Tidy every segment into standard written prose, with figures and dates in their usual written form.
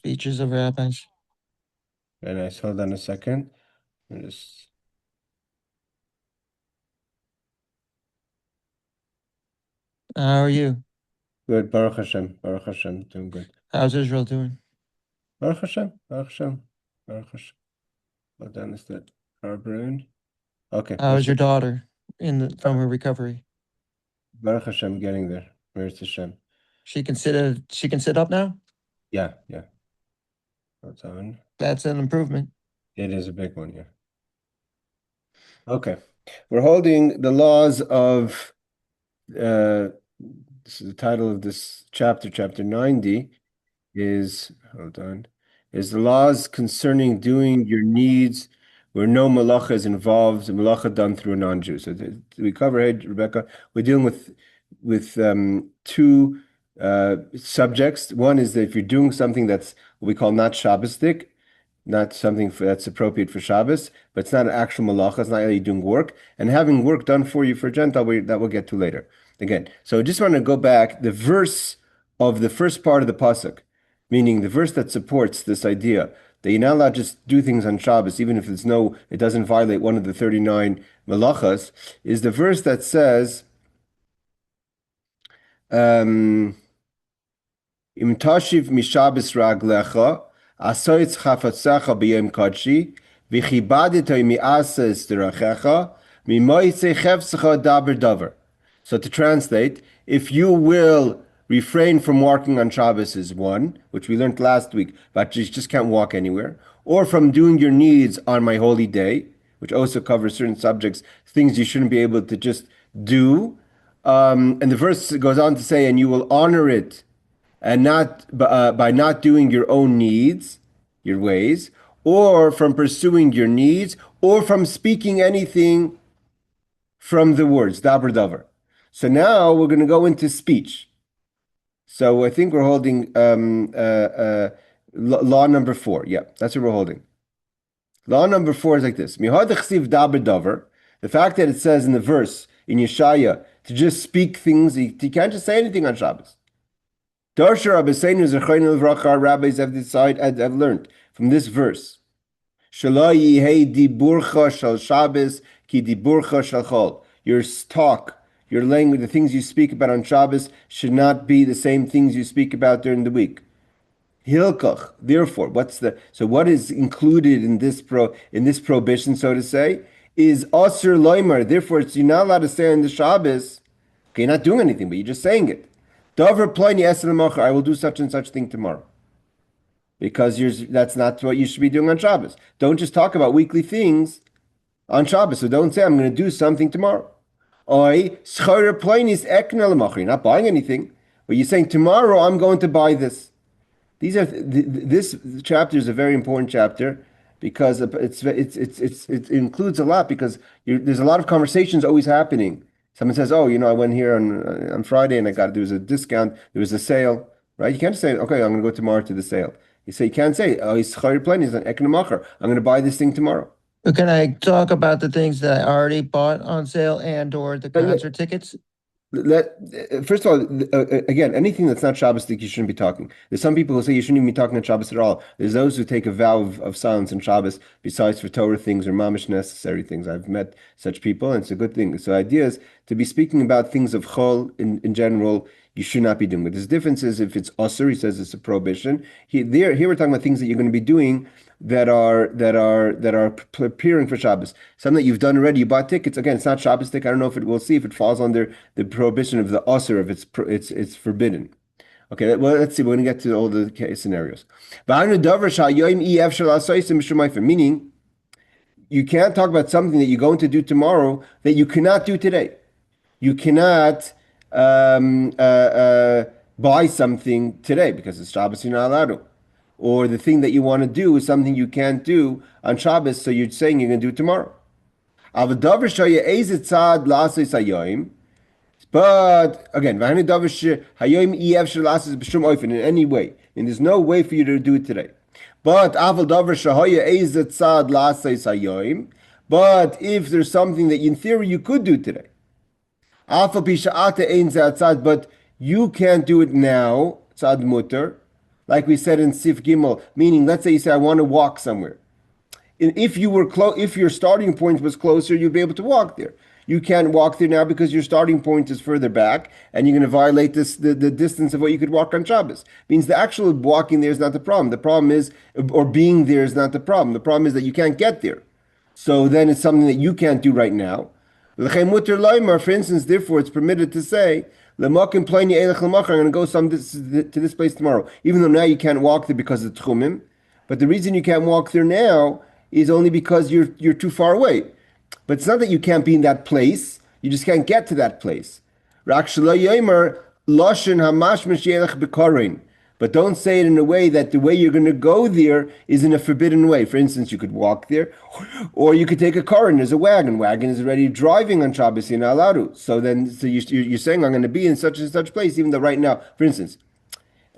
Speeches of rabbis. Very nice. Hold on a second. Just... How are you? Good. Baruch Hashem. Baruch Hashem. Doing good. How's Israel doing? Baruch Hashem. Baruch Hashem. Baruch Hashem. Hold on. Is that Harbrun? Okay. How Let's is see. your daughter from her recovery? Baruch Hashem getting there. Where's Hashem? She can sit up now? Yeah. Yeah. Hold on. That's an improvement. It is a big one. Yeah. Okay. We're holding the laws of, this is the title of this chapter, chapter 90. Hold on, is the laws concerning doing your needs where no Melachah is involved, the Melachah done through a non-Jew. So we cover, hey, Rebecca, we're dealing with two subjects. One is that if you're doing something that's what we call not Shabbosdik, not something that's appropriate for Shabbos, but it's not an actual Melachah, it's not really doing work, and having work done for you for a Gentile, that we'll get to later. Again, so I just want to go back, the verse of the first part of the pasuk, meaning the verse that supports this idea that you're not allowed to just do things on Shabbos, even if it doesn't violate one of the 39 Melachas, is the verse that says, Im tashiv mishabes raglecha, asoitz chafatzecha b'yom kodshi, v'chibadito mi'asa estirachecha, mimoitze chefsecha daber davar. So to translate, if you will refrain from walking on Shabbos is one, which we learned last week, but you just can't walk anywhere, or from doing your needs on my holy day, which also covers certain subjects, things you shouldn't be able to just do. And the verse goes on to say, and you will honor it and not by not doing your own needs, your ways, or from pursuing your needs, or from speaking anything from the words, daber davar. So now we're going to go into speech. So I think we're holding law number 4. Yeah, that's what we're holding. Law number 4 is like this. The fact that it says in the verse, in Yeshaya, to just speak things, you can't just say anything on Shabbos. Darsha Rabbeinu Zechreinu Livracha, our rabbis have decided, have learned from this verse. Shelo yihei diburcha shel Shabbos ki diburcha shel chol. Your talk, your language, the things you speak about on Shabbos should not be the same things you speak about during the week. Hilkach. Therefore, what is included in this prohibition, so to say, is asur loymar. Therefore, you're not allowed to say on the Shabbos. Okay, you're not doing anything, but you're just saying it. Davar ploini esel macher. I will do such and such thing tomorrow. Because that's not what you should be doing on Shabbos. Don't just talk about weekly things on Shabbos. So don't say I'm going to do something tomorrow. You're not buying anything, but you're saying tomorrow I'm going to buy this. This chapter is a very important chapter because it includes a lot because there's a lot of conversations always happening. Someone says, "Oh, I went here on Friday and there was a discount, there was a sale." Right? You can't say, "Okay, I'm going to go tomorrow to the sale." You can't say, "Oh, he's chayyur he's an eknemacher. I'm going to buy this thing tomorrow." But can I talk about the things that I already bought on sale and/or the concert tickets? First of all, again, anything that's not Shabbos, you shouldn't be talking. There's some people who say you shouldn't even be talking on Shabbos at all. There's those who take a vow of silence on Shabbos, besides for Torah things or mamish necessary things. I've met such people, and it's a good thing. So, the idea is to be speaking about things of chol in general. You should not be doing. But there's differences if it's usur. He says it's a prohibition. Here we're talking about things that you're going to be doing that are preparing for Shabbos. Something that you've done already. You bought tickets. Again, it's not Shabbos ticket. I don't know if we'll see if it falls under the prohibition of the usur, if it's forbidden. Okay, well, let's see. We're going to get to all the case scenarios. Meaning, you can't talk about something that you're going to do tomorrow that you cannot do today. You cannot buy something today because it's Shabbos. You're not allowed to. Or the thing that you want to do is something you can't do on Shabbos, so you're saying you're going to do it tomorrow. But again, in any way, and there's no way for you to do it today. But if there's something that in theory you could do today, but you can't do it now, tzad mutter, like we said in Sif Gimel, meaning let's say you say, I want to walk somewhere. If you were if your starting point was closer, you'd be able to walk there. You can't walk there now because your starting point is further back, and you're going to violate the distance of what you could walk on Shabbos. Means the actual walking there is not the problem. The problem is, or being there is not the problem. The problem is that you can't get there. So then it's something that you can't do right now. For instance, therefore, it's permitted to say, I'm going to go to this place tomorrow, even though now you can't walk there because of the tchumim. But the reason you can't walk there now is only because you're too far away. But it's not that you can't be in that place; you just can't get to that place. But don't say it in a way that the way you're going to go there is in a forbidden way. For instance, you could walk there, or you could take a car and there's a wagon. Wagon is already driving on Shabbos, you're not allowed to. So you're saying, I'm going to be in such and such place, even though right now, for instance,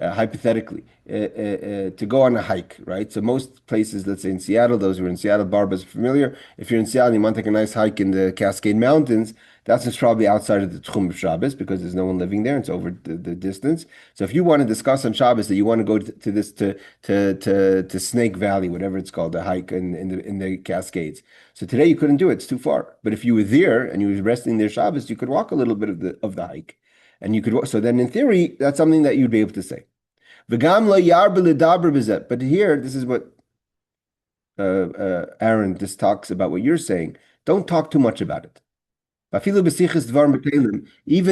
hypothetically, to go on a hike, right? So most places, let's say in Seattle, those who are in Seattle, Barbara's familiar. If you're in Seattle, you want to take a nice hike in the Cascade Mountains. That's just probably outside of the Tchum of Shabbos because there's no one living there. It's over the distance. So if you want to discuss on Shabbos that you want to go to Snake Valley, whatever it's called, the hike in the Cascades. So today you couldn't do it; it's too far. But if you were there and you were resting there Shabbos, you could walk a little bit of the hike. And you could, so then in theory, that's something that you'd be able to say. But here, this is what Aaron just talks about what you're saying. Don't talk too much about it. Even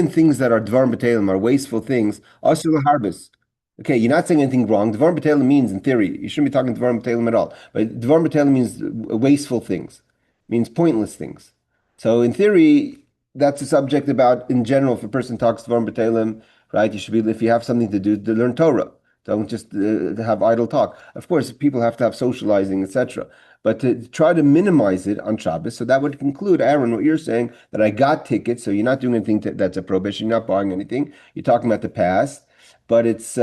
things that are dvar b'telim are wasteful things. Okay, you're not saying anything wrong. Dvar b'telim means, in theory, you shouldn't be talking dvar b'telim at all. But dvar b'telim means wasteful things, means pointless things. So in theory, that's a subject about, in general, if a person talks dvar b'telim, right, you should be, if you have something to do, to learn Torah. Don't just have idle talk. Of course, people have to have socializing, etc. But to try to minimize it on Shabbos, so that would conclude, Aaron, what you're saying, that I got tickets, so you're not doing anything that's a prohibition, you're not buying anything. You're talking about the past, but it's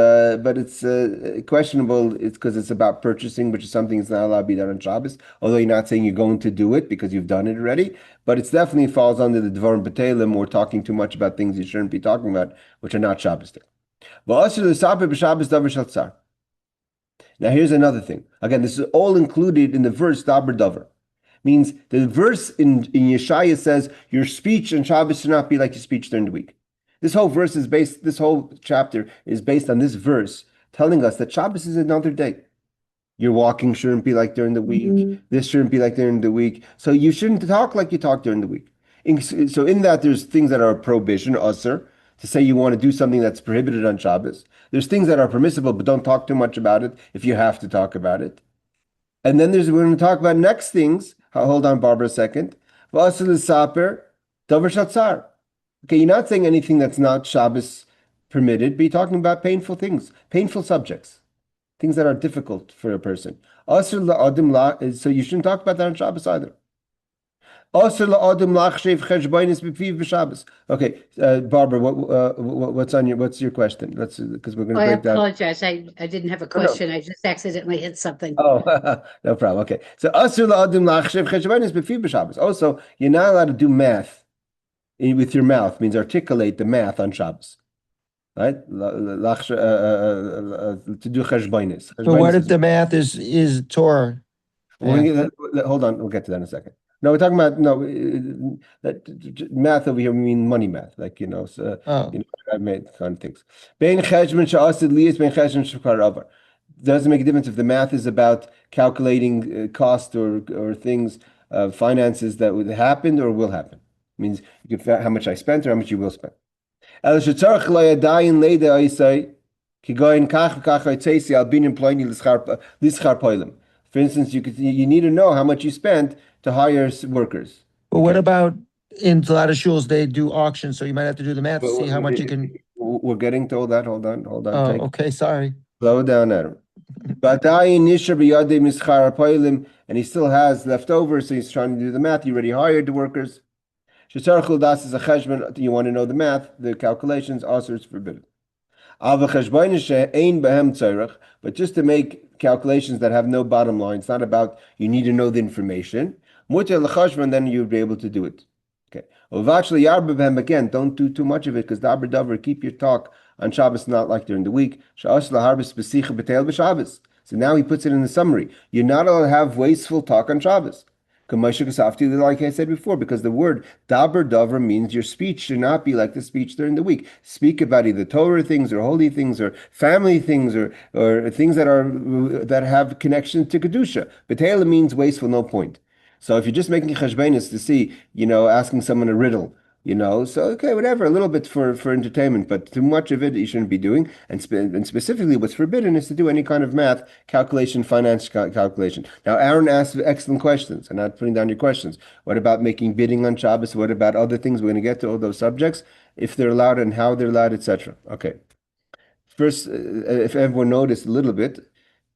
questionable. It's because it's about purchasing, which is something that's not allowed to be done on Shabbos. Although you're not saying you're going to do it because you've done it already, but it definitely falls under the Dvarim B'Telim, or talking too much about things you shouldn't be talking about, which are not Shabbos. Now here's another thing. Again, this is all included in the verse Daber Dover. Means the verse in Yeshaya says your speech on Shabbos should not be like your speech during the week. This whole chapter is based on this verse telling us that Shabbos is another day. Your walking shouldn't be like during the week. Mm-hmm. This shouldn't be like during the week. So you shouldn't talk like you talk during the week. So in that, there's things that are a prohibition, usher, to say you want to do something that's prohibited on Shabbos. There's things that are permissible, but don't talk too much about it if you have to talk about it. And then we're going to talk about next things. Hold on, Barbara, a second. Okay, you're not saying anything that's not Shabbos permitted, but you're talking about painful things, painful subjects, things that are difficult for a person. So you shouldn't talk about that on Shabbos either. Okay, Barbara, what's your question? Because we're going to break down. I apologize. I didn't have a question. I just accidentally hit something. Oh, no problem. Okay, so also you're not allowed to do math with your mouth. Means articulate the math on Shabbos, right? To do cheshbonis. So what if the math is Torah? Hold on, we'll get to that in a second. No, we're talking about math over here. We mean money math, like So I made kind of things. Doesn't make a difference if the math is about calculating cost or things, finances that would happen or will happen. It means you can figure out how much I spent or how much you will spend. For instance, you need to know how much you spent to hire workers. But what about in a lot of shuls, they do auctions, so you might have to do the math to see how much you can. We're getting to all that. Hold on. Oh, okay, sorry. Slow down, Adam. And he still has left over, so he's trying to do the math. You already hired the workers. You want to know the math, the calculations, also it's forbidden. But just to make calculations that have no bottom line, it's not about you need to know the information. Then you'd be able to do it. Okay. Again, don't do too much of it because keep your talk on Shabbos, not like during the week. So now he puts it in the summary. You're not allowed to have wasteful talk on Shabbos. Like I said before, because the word daber davar means your speech should not be like the speech during the week. Speak about either Torah things or holy things or family things or things that have connection to kedusha. Betela means wasteful, no point. So if you're just making cheshbenis to see, asking someone a riddle, so okay, whatever, a little bit for entertainment, but too much of it you shouldn't be doing. And specifically, what's forbidden is to do any kind of math calculation, finance calculation. Now, Aaron asked excellent questions. I'm not putting down your questions. What about making bidding on Shabbos? What about other things? We're going to get to all those subjects, if they're allowed and how they're allowed, etc. Okay. First, if everyone noticed a little bit,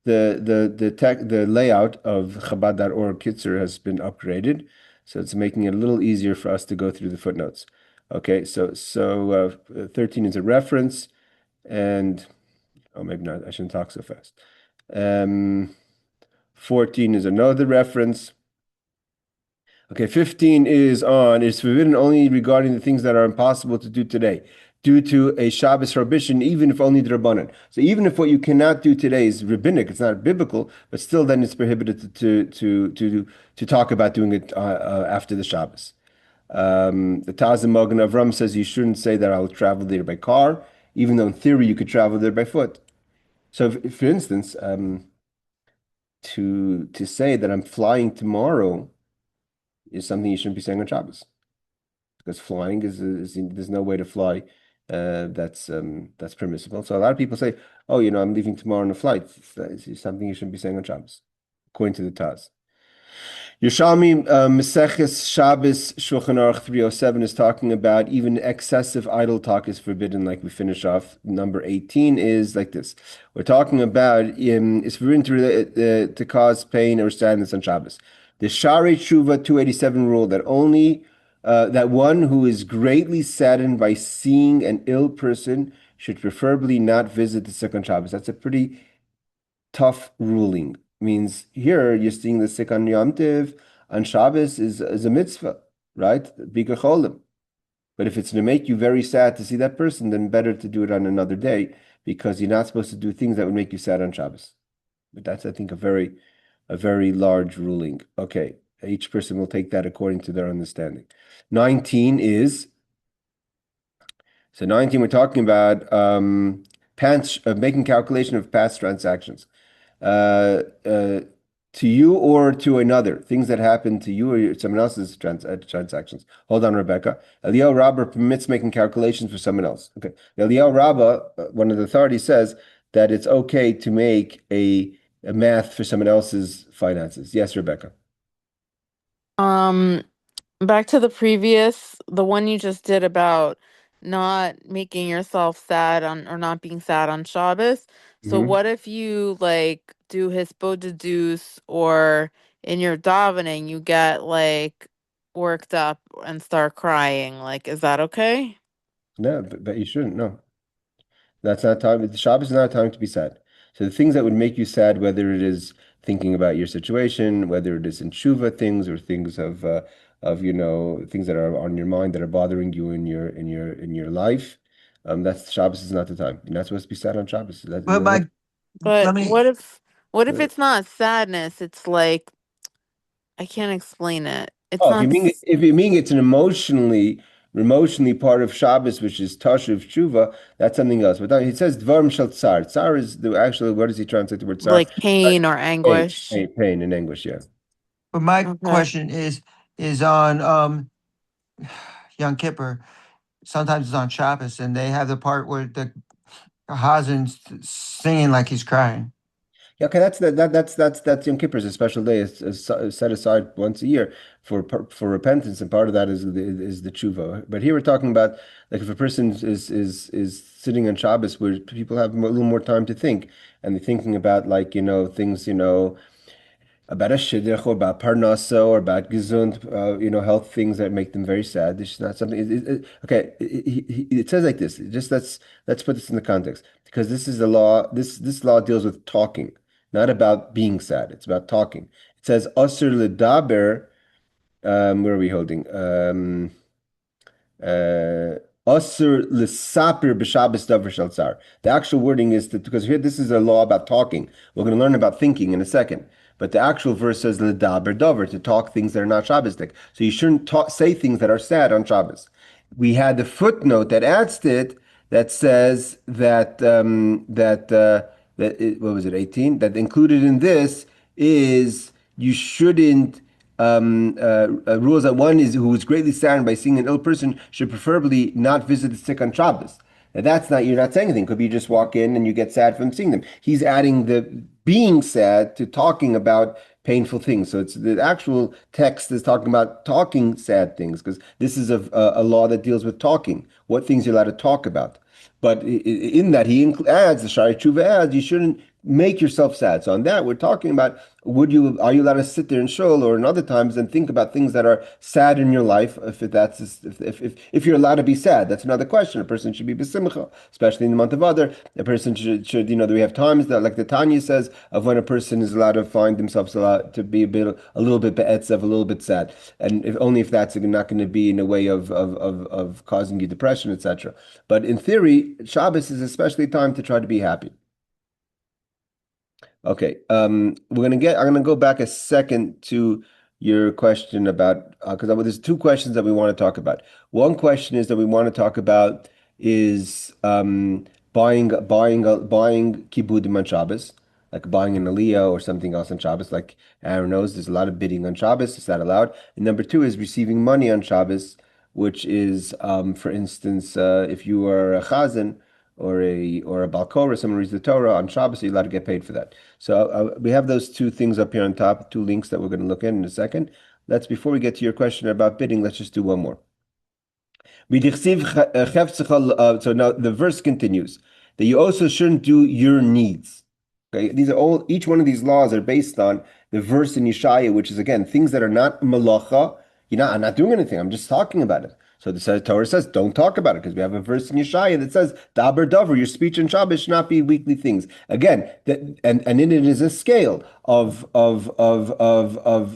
the layout of Chabad.org Kitzur has been upgraded, so it's making it a little easier for us to go through the footnotes. Okay, so 13 is a reference, and maybe not. I shouldn't talk so fast. 14 is another reference. Okay, 15 is forbidden only regarding the things that are impossible to do today, due to a Shabbos prohibition, even if only Drabanan. So even if what you cannot do today is rabbinic, it's not biblical, but still then it's prohibited to talk about doing it after the Shabbos. The Taz Magen Avram says you shouldn't say that I'll travel there by car, even though in theory you could travel there by foot. So if, for instance, to say that I'm flying tomorrow is something you shouldn't be saying on Shabbos, because flying is there's no way to fly that's permissible. So a lot of people say, "Oh, I'm leaving tomorrow on a flight." It's something you shouldn't be saying on Shabbos, according to the Taz. Yerushalmi Maseches Shabbos Shulchan Aruch 307 is talking about even excessive idle talk is forbidden. Like we finish off, number 18 is like this. We're talking about it's forbidden to cause pain or sadness on Shabbos. The Shari Tshuva 287 rule that only that one who is greatly saddened by seeing an ill person should preferably not visit the sick on Shabbos. That's a pretty tough ruling. Means here you're seeing the sick on Yom Tiv, on Shabbos is a mitzvah, right? Bika cholim. But if it's going to make you very sad to see that person, then better to do it on another day, because you're not supposed to do things that would make you sad on Shabbos. But that's, I think, a very large ruling. Okay, each person will take that according to their understanding. 19 is, so 19 we're talking about making calculation of past transactions. To you or to another, things that happen to you or someone else's transactions. Hold on, Rebecca. Eliyahu Rabbah permits making calculations for someone else. Okay. Eliyahu Rabbah, one of the authorities, says that it's okay to make a math for someone else's finances. Yes, Rebecca. Back to the one you just did about not making yourself sad or not being sad on Shabbos. So what if you like do hisbodedus, or in your davening you get like worked up and start crying? Like, is that okay? No, but you shouldn't. No, that's not time. The Shabbos is not a time to be sad. So the things that would make you sad, whether it is thinking about your situation, whether it is in tshuva things or things of things that are on your mind that are bothering you in your life, that's Shabbos is not the time. You're not supposed to be sad on Shabbos. But Mike, But let me. what if it's not sadness? It's like, I can't explain it. It's Oh, not if you mean it's an emotionally part of Shabbos, which is Tashuv Tshuva, that's something else. But it says Dvarim Shel Tsar. Tsar is the actual, what does he translate the word tsar? like pain or anguish. Pain and anguish, yeah. But my Okay. question is on Yom Kippur. Sometimes it's on Shabbos, and they have the part where the Hazen's singing like he's crying. Yeah, okay, that's Yom Kippur is a special day. It's set aside once a year for repentance, and part of that is the tshuva. But here we're talking about like if a person is sitting on Shabbos where people have a little more time to think, and they're thinking about like things about a shidduch or about parnasa or about gesund, health things that make them very sad. This is not something. Okay, it says like this. Just let's put this in the context, because this is the law. This law deals with talking, not about being sad. It's about talking. It says asur ledaber. Where are we holding? Asur l'saper b'Shabbos davar shel tzar. The actual wording is that, because here this is a law about talking. We're going to learn about thinking in a second. But the actual verse says l'daber davar, to talk things that are not Shabbosdik. So you shouldn't say things that are sad on Shabbos. We had the footnote that adds to it that says what was it, 18? That included in this is you shouldn't rules that one is who is greatly saddened by seeing an ill person should preferably not visit the sick on Shabbos. Now that's not, you're not saying anything. Could be you just walk in and you get sad from seeing them. He's adding the being sad to talking about painful things. So it's the actual text is talking about talking sad things, because this is a law that deals with talking, what things you're allowed to talk about. But in that, he adds, the Shari Tshuva adds, you shouldn't make yourself sad. So on that, we're talking about, are you allowed to sit there in shul or in other times and think about things that are sad in your life? If you're allowed to be sad, that's another question. A person should be besimcha, especially in the month of Adar. A person should we have times that, like the Tanya says, of when a person is allowed to find themselves allowed to be a little bit be'etzav, a little bit sad, and only if that's not going to be in a way of causing you depression, etc. But in theory, Shabbos is especially time to try to be happy. Okay, I'm gonna go back a second to your question about, because there's two questions that we want to talk about. One question is that we want to talk about is buying kibudim on Shabbos, like buying an aliyah or something else on Shabbos. Like Aaron knows, there's a lot of bidding on Shabbos. Is that allowed? And number two is receiving money on Shabbos, which is, for instance, if you are a chazan or a balkor, someone reads the Torah on Shabbos, you're allowed to get paid for that. So we have those two things up here on top, two links that we're going to look in a second. Before we get to your question about bidding, let's just do one more. So now the verse continues that you also shouldn't do your needs. Okay, each one of these laws are based on the verse in Yeshaya, which is again things that are not Melachah. I'm not doing anything. I'm just talking about it. So the Torah says, don't talk about it, because we have a verse in Yeshaya that says, Daber Dover, your speech in Shabbos should not be weekly things. Again, and in it is a scale of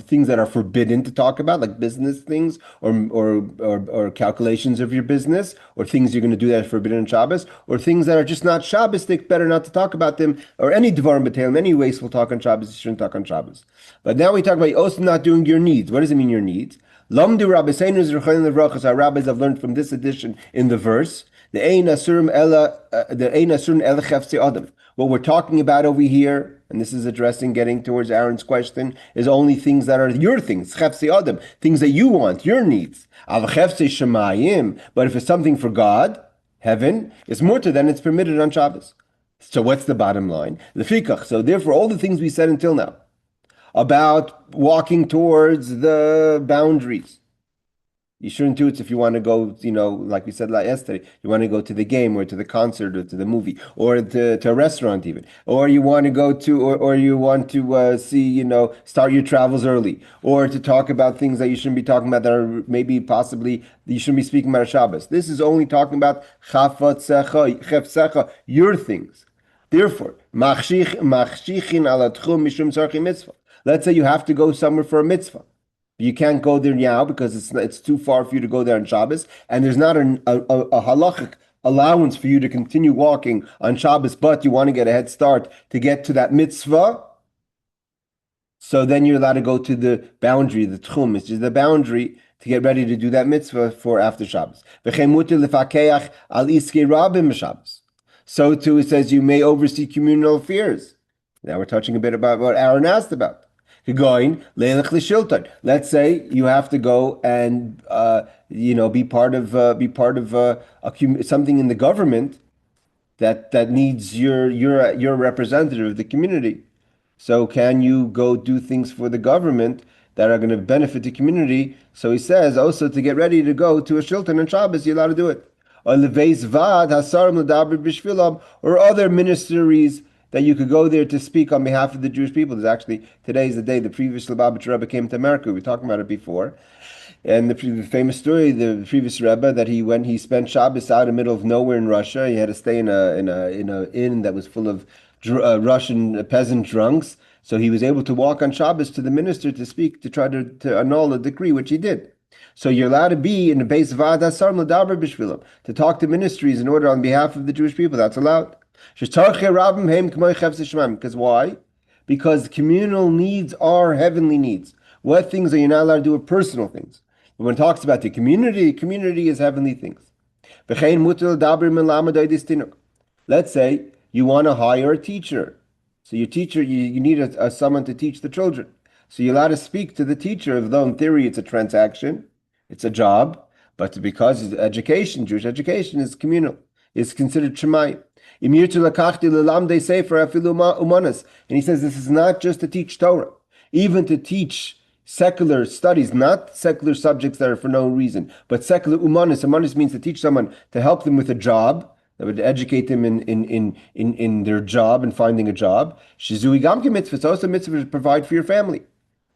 things that are forbidden to talk about, like business things or calculations of your business, or things you're going to do that are forbidden in Shabbos, or things that are just not Shabbosdik, better not to talk about them, or any Dvarim B'Teilim, any wasteful talk on Shabbos, you shouldn't talk on Shabbos. But now we talk about also not doing your needs. What does it mean, your needs? Lamdu Rabbeinu Zerchayin Levrachas. Our rabbis have learned from this edition in the verse. The Ein Asurim Ela Chefzi Adam. What we're talking about over here, and this is addressing, getting towards Aaron's question, is only things that are your things, Chefzi Adam, things that you want, your needs. Av Chefzi Shemayim. But if it's something for God, heaven, it's mutter, then it's permitted on Shabbos. So what's the bottom line? Lefikach. So therefore, all the things we said until now about walking towards the boundaries, you shouldn't do it if you want to go, like we said yesterday, you want to go to the game or to the concert or to the movie or to a restaurant even, or you want to go to, or you want to see, start your travels early, or to talk about things that you shouldn't be talking about that are maybe possibly, you shouldn't be speaking about Shabbos. This is only talking about chefsecha, your things. Therefore, machshichin ala tchum mishum tzarchi mitzvah. Let's say you have to go somewhere for a mitzvah. You can't go there now because it's too far for you to go there on Shabbos, and there's not a halachic allowance for you to continue walking on Shabbos, but you want to get a head start to get to that mitzvah. So then you're allowed to go to the boundary, the tchum, which is the boundary, to get ready to do that mitzvah for after Shabbos. So too, it says you may oversee communal affairs. Now we're touching a bit about what Aaron asked about. Let's say you have to go and be part of something in the government that needs your representative of the community. So can you go do things for the government that are going to benefit the community? So he says also to get ready to go to a shulchan on Shabbos, you're allowed to do it. Or other ministries that you could go there to speak on behalf of the Jewish people. Today's the day the previous Lubavitcher Rebbe came to America. We were talking about it before. And the famous story, the previous Rebbe, that he spent Shabbos out in the middle of nowhere in Russia. He had to stay in an inn that was full of Russian peasant drunks. So he was able to walk on Shabbos to the minister to speak, to try to annul a decree, which he did. So you're allowed to be in the base of Va'ad Hasarim l'daber b'shvilam, to talk to ministries in order on behalf of the Jewish people. That's allowed. Because why? Because communal needs are heavenly needs. What things are you not allowed to do are personal things. When it talks about the community is heavenly things. Let's say you want to hire a teacher. So your teacher, you need someone to teach the children. So you're allowed to speak to the teacher, though in theory it's a transaction, it's a job, but because education, Jewish education is communal, it's considered shemai. And he says this is not just to teach Torah, even to teach secular studies, not secular subjects that are for no reason, but secular umanis. Umanis means to teach someone, to help them with a job, that would educate them in their job and finding a job. Shizui gamke mitzvah, it's also a mitzvah to provide for your family.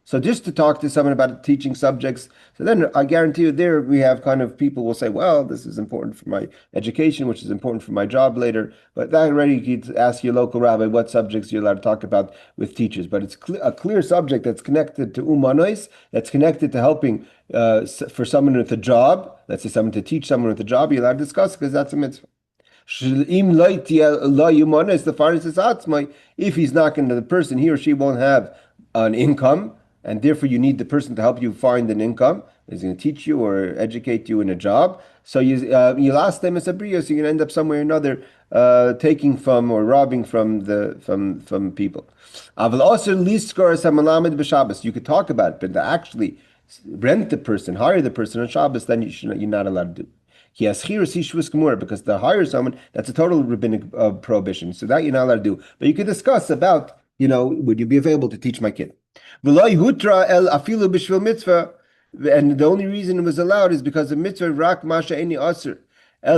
So just to talk to someone about teaching subjects, so then I guarantee you there we have kind of people will say, well, this is important for my education, which is important for my job later. But that already you could ask your local rabbi what subjects you're allowed to talk about with teachers. But it's a clear subject that's connected to umanois, that's connected to helping for someone with a job, let's say someone to teach someone with a job, you're allowed to discuss because that's a mitzvah. If he's not going to, the person, he or she won't have an income, and therefore you need the person to help you find an income. He's going to teach you or educate you in a job. So you last them as a bria, so you're going to end up somewhere or another taking from or robbing from people. You could talk about it, but to actually rent the person, hire the person on Shabbos, then you're not allowed to do. Because to hire someone, that's a total rabbinic prohibition. So that you're not allowed to do. But you could discuss about, would you be available to teach my kid? And the only reason it was allowed is because of mitzvah rak masha eni aser. The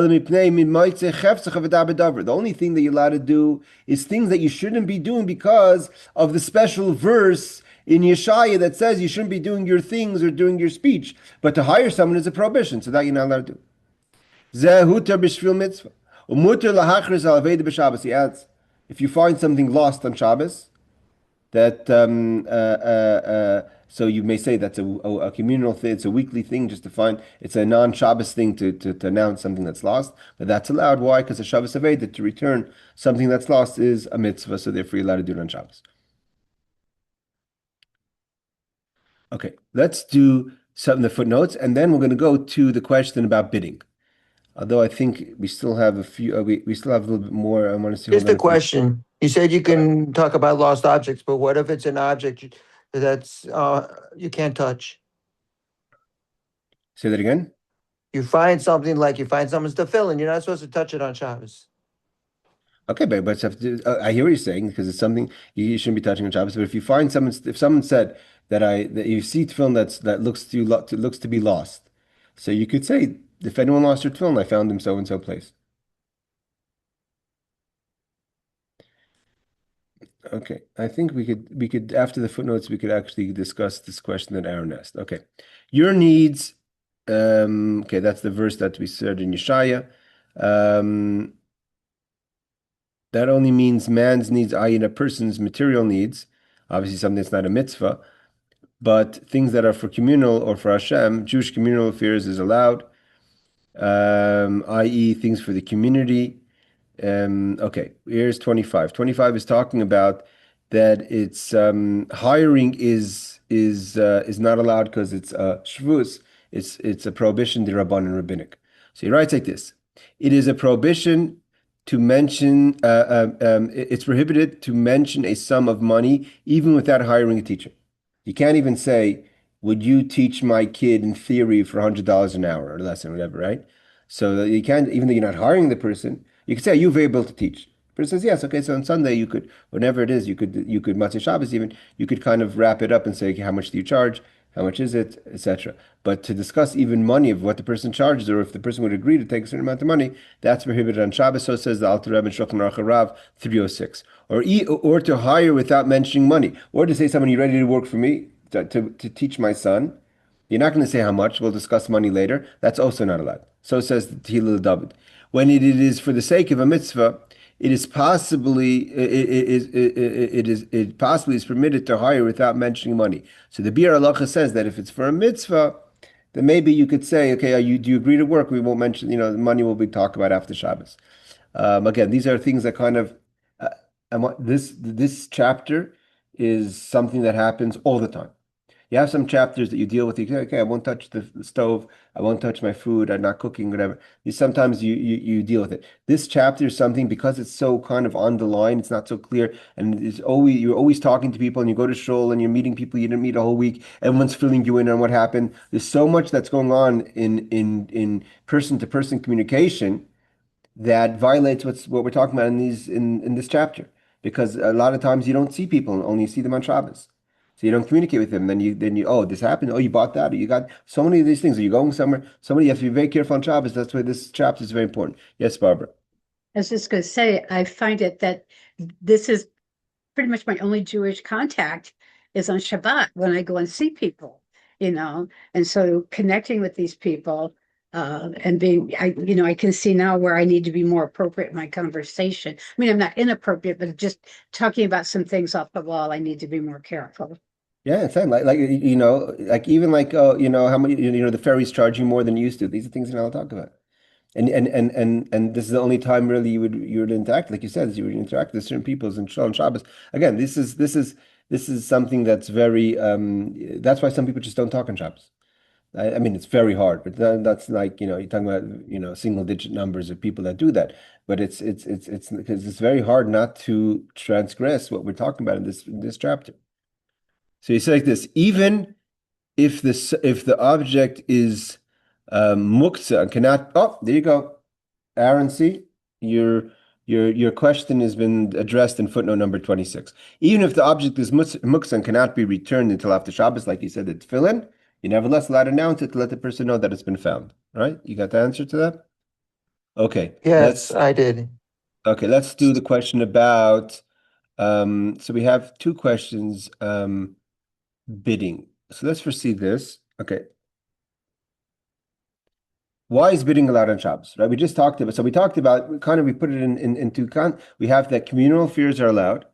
only thing that you're allowed to do is things that you shouldn't be doing because of the special verse in Yeshaya that says you shouldn't be doing your things or doing your speech. But to hire someone is a prohibition, so that you're not allowed to do. He adds, if you find something lost on Shabbos, that so you may say that's a communal thing, it's a weekly thing just to find, it's a non-Shabbos thing to announce something that's lost, but that's allowed. Why? Because a Shabbos Aveda, to return something that's lost is a mitzvah, so therefore you're allowed to do it on Shabbos. Okay, let's do some of the footnotes, and then we're going to go to the question about bidding. Although I think we still have a few, we still have a little bit more. I want to see. Here's the question. You said you can talk about lost objects, but what if it's an object that's you can't touch? Say that again. You find something like you find someone's tefillin, you're not supposed to touch it on Shabbos. Okay, but I hear what you're saying, because it's something you shouldn't be touching on Shabbos. But if you find if someone said that you see tefillin that looks to be lost, so you could say, if anyone lost your tefillin, I found them so and so place. Okay, I think we could after the footnotes we could actually discuss this question that Aaron asked. Okay, your needs. Okay, that's the verse that we said in Yeshaya. That only means man's needs, i.e., a person's material needs. Obviously, something that's not a mitzvah, but things that are for communal or for Hashem, Jewish communal affairs is allowed. I.e., things for the community. Okay, here's 25. 25 is talking about that it's hiring is not allowed because it's shvus. It's a prohibition, the Rabban and rabbinic. So he writes like this: it is a prohibition to mention. It's prohibited to mention a sum of money even without hiring a teacher. You can't even say, "Would you teach my kid in theory for $100 an hour or less or whatever?" Right? So you can't, even though you're not hiring the person. You could say, are you able to teach? The person says, yes. Okay, so on Sunday you could, whenever it is, you could Matzah Shabbos even, you could kind of wrap it up and say, okay, how much do you charge? How much is it, etc. But to discuss even money of what the person charges, or if the person would agree to take a certain amount of money, that's prohibited on Shabbos. So says the Alter Rebbe in Shulchan Aruch Rav 306. Or to hire without mentioning money, or to say, someone, you ready to work for me to teach my son? You're not going to say how much. We'll discuss money later. That's also not allowed. So says the Tehillah David. When it is for the sake of a mitzvah, it possibly is permitted to hire without mentioning money. So the Bir Halacha says that if it's for a mitzvah, then maybe you could say, okay, do you agree to work? We won't mention, the money will be talked about after Shabbos. Again, these are things that kind of, this chapter is something that happens all the time. You have some chapters that you deal with. You say, okay, I won't touch the stove. I won't touch my food. I'm not cooking, whatever. Sometimes you deal with it. This chapter is something because it's so kind of on the line. It's not so clear, and you're always talking to people, and you go to shul and you're meeting people you didn't meet a whole week. Everyone's filling you in on what happened. There's so much that's going on in person to person communication that violates what we're talking about in this chapter. Because a lot of times you don't see people, only you see them on Shabbos. So you don't communicate with them. Then you oh, this happened. Oh, you bought that. Or you got so many of these things. Are you going somewhere? You have to be very careful on Shabbos. That's why this chapter is very important. Yes, Barbara. I was just going to say, I find it that this is pretty much my only Jewish contact is on Shabbat when I go and see people, and so connecting with these people and I can see now where I need to be more appropriate in my conversation. I mean, I'm not inappropriate, but just talking about some things off the wall, I need to be more careful. Yeah, same. Like even like how many the ferries charge you more than you used to. These are things you're not allowed to talk about. And this is the only time really you would interact, like you said, is you would interact with certain peoples and on Shabbos. Again, this is something that's very that's why some people just don't talk on Shabbos. I mean, it's very hard, but that's like you're talking about single digit numbers of people that do that. But it's because it's very hard not to transgress what we're talking about in this chapter. So you say like this, even if the object is muktzah and cannot. Oh, there you go, Aaron. See, your question has been addressed in footnote number 26. Even if the object is muktzah and cannot be returned until after Shabbos, like you said, the tefillin, you're nevertheless allowed to announce it to let the person know that it's been found. Right? You got the answer to that? Okay. Yes, I did. Okay, let's do the question about. So we have two questions. Bidding. So let's proceed this. Okay. Why is bidding allowed on Shabbos? Right? We just talked about. So we talked about we put it into we have that communal affairs are allowed,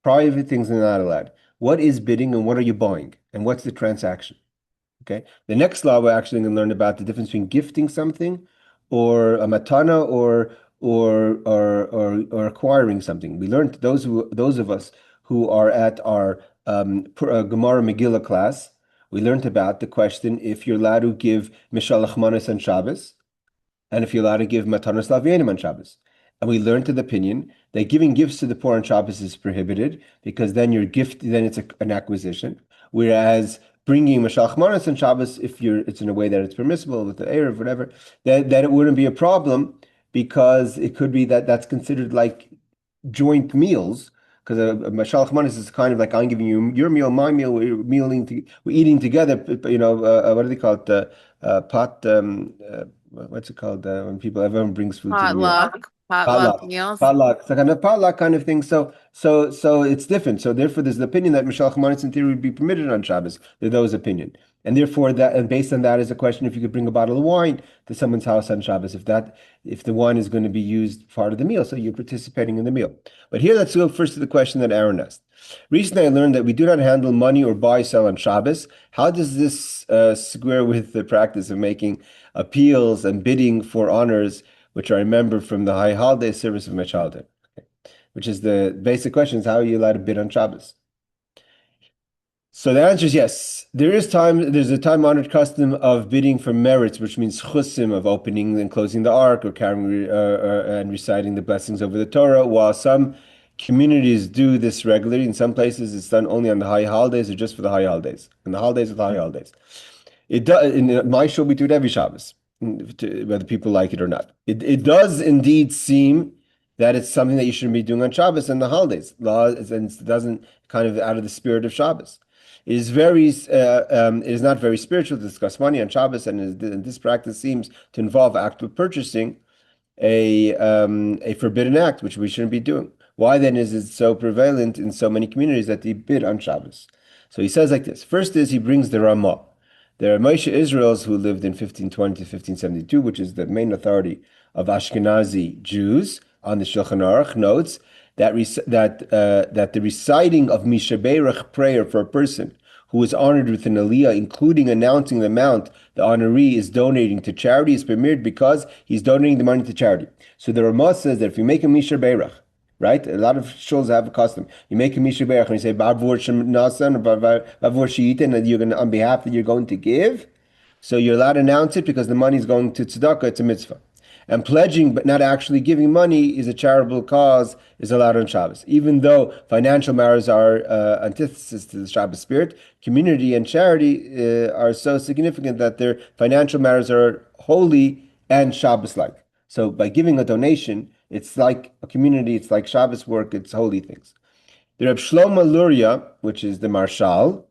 private things are not allowed. What is bidding and what are you buying? And what's the transaction? Okay. The next law we're actually going to learn about the difference between gifting something or a matana or acquiring something. We learned those of us who are at our Gemara Megillah class, we learned about the question if you're allowed to give Mishalach Manos on Shabbos and if you're allowed to give Matanos Lavienim on Shabbos. And we learned the opinion that giving gifts to the poor on Shabbos is prohibited because then it's an acquisition. Whereas bringing Mishalach Manos on Shabbos, if it's in a way that it's permissible with the Erev, whatever, that it wouldn't be a problem because it could be that that's considered like joint meals. Because a Mashalach Manos is kind of like I'm giving you your meal, my meal. We're eating together. What do they call it? Pot. What's it called? When everyone brings food to the meal. Potluck meals. Potluck. It's like a potluck kind of thing. So it's different. So therefore, there's the opinion that Mashalach Manos in theory would be permitted on Shabbos. There's those opinion, and therefore based on that is a question if you could bring a bottle of wine to someone's house on Shabbos if the wine is going to be used part of the meal, so you're participating in the meal. But here, let's go first to the question that Aaron asked. Recently, I learned that we do not handle money or buy sell on Shabbos. How does this square with the practice of making appeals and bidding for honors, which I remember from the high holiday service of my childhood? Okay. Which is the basic question: is how are you allowed to bid on Shabbos? So the answer is yes. There's a time-honored custom of bidding for merits, which means chusim, of opening and closing the ark or carrying and reciting the blessings over the Torah. While some communities do this regularly, in some places it's done only on the high holidays or just for the high holidays. And the holidays are the high holidays. It does in my show we do it every Shabbos, whether people like it or not. It does indeed seem that it's something that you shouldn't be doing on Shabbos and the holidays. And it doesn't kind of out of the spirit of Shabbos. It is not very spiritual to discuss money on Shabbos, and this practice seems to involve active purchasing, a forbidden act, which we shouldn't be doing. Why then is it so prevalent in so many communities that they bid on Shabbos? So he says like this. First is he brings the Ramah. There are Moshe Israels who lived in 1520 to 1572, which is the main authority of Ashkenazi Jews on the Shulchan Aruch, notes that the reciting of Mishaberach prayer for a person who is honored with an aliyah, including announcing the amount the honoree is donating to charity, is permitted because he's donating the money to charity. So the Ramah says that if you make a Mishra Beirach, right? A lot of shuls have a custom. You make a Mishra Beirach and you say Bavur Nasan or Bavur Shiitin, and you're going to, on behalf that you're going to give. So you're allowed to announce it because the money is going to tzedakah, it's a mitzvah. And pledging but not actually giving money is a charitable cause, is allowed on Shabbos. Even though financial matters are antithesis to the Shabbos spirit, community and charity are so significant that their financial matters are holy and Shabbos-like. So by giving a donation, it's like a community, it's like Shabbos work, it's holy things. The Reb Shlomo Luria, which is the Marshal,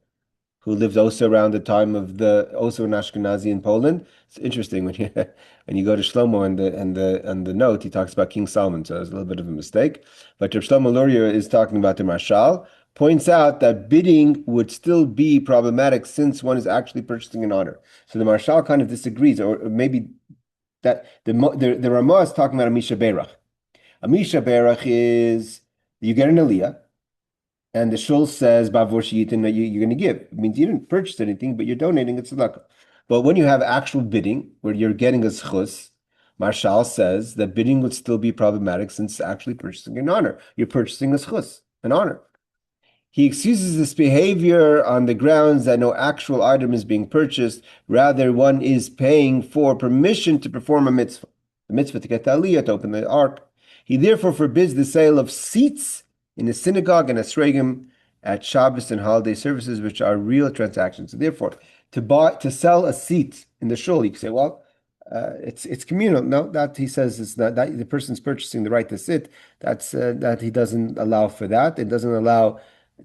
who lived also around the time of also an Ashkenazi in Poland. It's interesting when you when you go to Shlomo and the note, he talks about King Solomon, so there's a little bit of a mistake. But Reb Shlomo Luria is talking about the Marshal, points out that bidding would still be problematic since one is actually purchasing an honor. So the Marshal kind of disagrees, or maybe that the Ramah is talking about a Misha Berach. A Misha Berach is you get an aliyah, and the shul says bavur shiitin that you're going to give. It means you didn't purchase anything, but you're donating it to tzedakah. But when you have actual bidding, where you're getting a schus, Marshal says that bidding would still be problematic since actually purchasing an honor. You're purchasing a schus, an honor. He excuses this behavior on the grounds that no actual item is being purchased, rather one is paying for permission to perform a mitzvah. The mitzvah to get the aliyah, to open the ark. He therefore forbids the sale of seats in a synagogue and a sregim at Shabbos and holiday services, which are real transactions. So therefore, to sell a seat in the shul, you can say, well, it's communal. No, that he says is not that the person's purchasing the right to sit. That's that he doesn't allow for that. It doesn't allow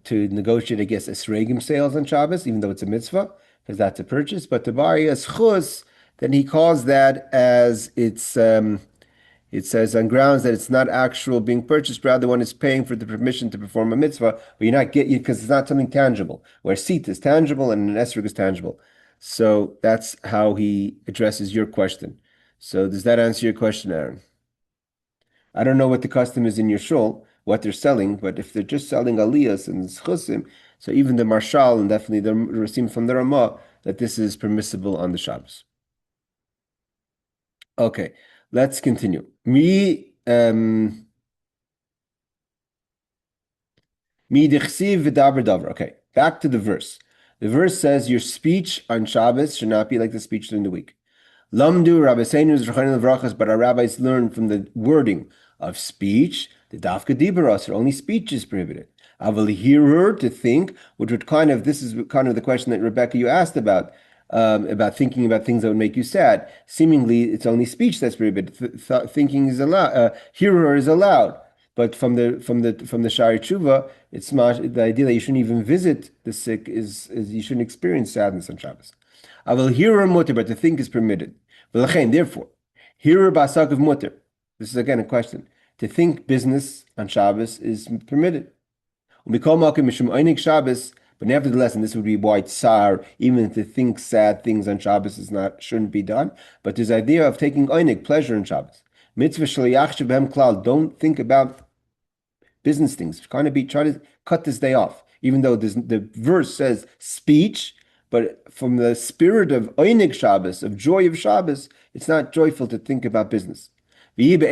to negotiate against esregim sales on Shabbos, even though it's a mitzvah, because that's a purchase. But to buy a schus, then he calls that as it's. It says on grounds that it's not actual being purchased, rather one is paying for the permission to perform a mitzvah, but you're not getting because it's not something tangible. Where seat is tangible and an esrog is tangible. So that's how he addresses your question. So does that answer your question, Aaron? I don't know what the custom is in your shul, what they're selling, but if they're just selling aliyahs and schusim, so even the marshal and definitely the Rasim from the Ramah, that this is permissible on the Shabbos. Okay, let's continue. Okay, back to the verse. The verse says your speech on Shabbos should not be like the speech during the week. Lamdu Rabbeinu Zechariah Levrachas, but our rabbis learned from the wording of speech, the dafka dibaros, only speech is prohibited. Aval hearer to think, which would this is kind of the question that Rebecca you asked about thinking about things that would make you sad. Seemingly, it's only speech that's prohibited. Thinking is allowed. Hearer is allowed. But from the Shari Tshuva, it's the idea that you shouldn't even visit the sick is you shouldn't experience sadness on Shabbos. I will hear mutter, but to think is permitted. Therefore, hearer basak of mutter. This is again a question. To think business on Shabbos is permitted. Shabbos, but nevertheless, and this would be why tsar, even to think sad things on Shabbos shouldn't be done. But there's the idea of taking einig, pleasure on Shabbos. Mitzvah shaliach behem klal. Don't think about business things. Try to cut this day off. Even though the verse says speech, but from the spirit of einig Shabbos, of joy of Shabbos, it's not joyful to think about business. The idea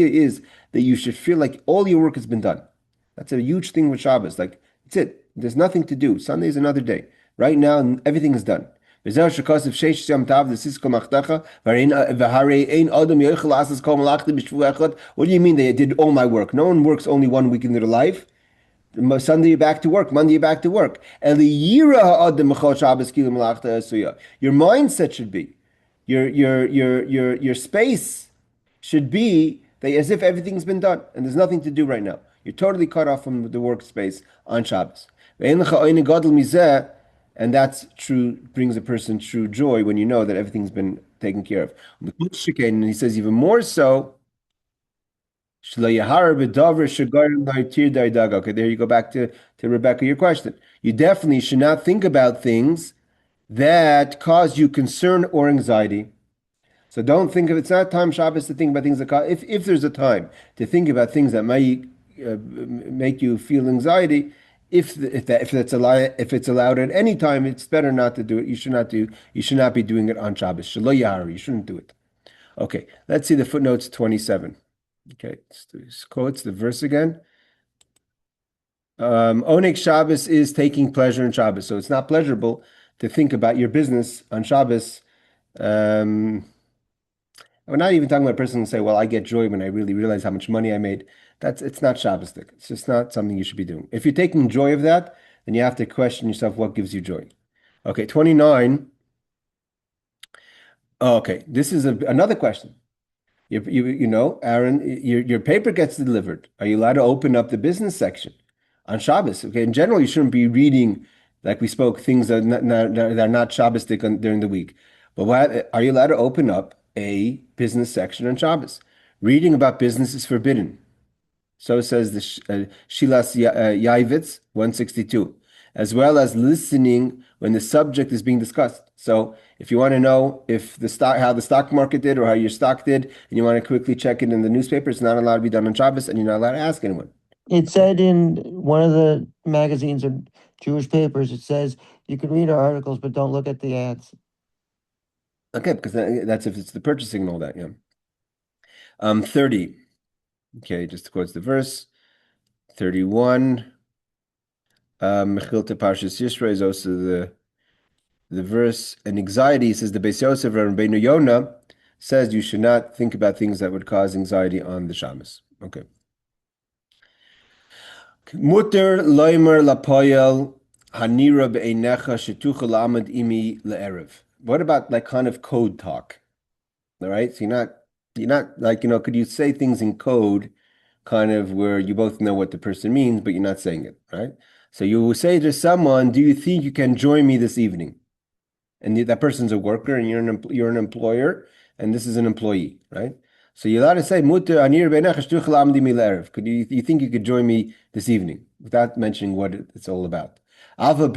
is that you should feel like all your work has been done. That's a huge thing with Shabbos. Like, it's it. There's nothing to do. Sunday is another day. Right now, everything is done. What do you mean they did all my work? No one works only 1 week in their life. Sunday you're back to work. Monday you're back to work. Your mindset should be, your space should be that as if everything's been done and there's nothing to do right now. You're totally cut off from the workspace on Shabbos. And that's true, brings a person true joy when you know that everything's been taken care of. And he says even more so, okay, there you go back to Rebecca, your question. You definitely should not think about things that cause you concern or anxiety. So don't think of it's not time Shabbos to think about things that cause, if there's a time to think about things that might make you feel anxiety, If it's allowed at any time, it's better not to do it. You should not be doing it on Shabbos. Shelo yahari, you shouldn't do it. Okay, let's see the footnotes 27. Okay, quotes the verse again. Onik Shabbos is taking pleasure in Shabbos, so it's not pleasurable to think about your business on Shabbos. We're not even talking about a person who say, "Well, I get joy when I really realize how much money I made." It's not Shabbosdik. It's just not something you should be doing. If you're taking joy of that, then you have to question yourself what gives you joy. Okay, 29. Oh, okay, this is another question. Aaron, your paper gets delivered. Are you allowed to open up the business section on Shabbos? Okay, in general, you shouldn't be reading, like we spoke, things that are not Shabbosdik during the week. But are you allowed to open up a business section on Shabbos? Reading about business is forbidden. So says the Shilas Yaivitz 162, as well as listening when the subject is being discussed. So if you want to know how the stock market did or how your stock did, and you want to quickly check it in the newspaper, it's not allowed to be done on Shabbos, and you're not allowed to ask anyone. It said in one of the magazines or Jewish papers, it says you can read our articles, but don't look at the ads. Okay, because that's if it's the purchasing and all that, yeah. 30. Okay, just quotes the verse. 31. Mechilta Parshas Yisro is also the verse. And anxiety, says the Beis Yosef Rabbeinu Yonah says you should not think about things that would cause anxiety on the Shabbos. Okay. Mutter loimer lapoyel hanira be'einecha shetuchel amad imi le'erev. What about like kind of code talk? All right, so you're not like, could you say things in code kind of where you both know what the person means, but you're not saying it, right? So you will say to someone, do you think you can join me this evening? And that person's a worker and you're an employer and this is an employee, right? So you're allowed to say, could you think you could join me this evening without mentioning what it's all about? Even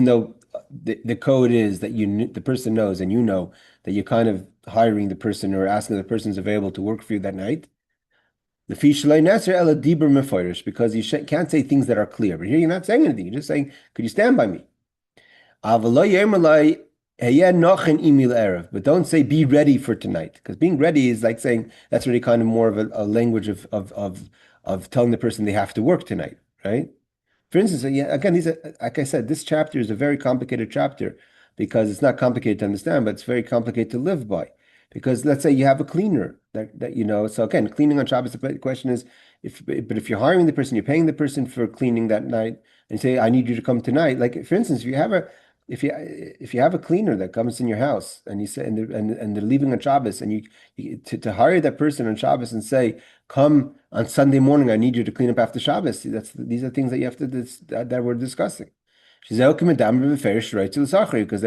though the code is that the person knows and you know that you're kind of hiring the person or asking the person's available to work for you that night. The because you can't say things that are clear. But here you're not saying anything. You're just saying, could you stand by me? But don't say be ready for tonight. Because being ready is like saying that's really kind of more of a language of telling the person they have to work tonight, right? For instance, again, like I said, this chapter is a very complicated chapter because it's not complicated to understand, but it's very complicated to live by. Because let's say you have a cleaner so again, cleaning on Shabbos, the question is, if you're hiring the person, you're paying the person for cleaning that night, and say, I need you to come tonight. Like for instance, if you have a cleaner that comes in your house and you say and they're leaving on Shabbos, and to hire that person on Shabbos and say, come on Sunday morning, I need you to clean up after Shabbos. These are things that you have to that we're discussing. Because then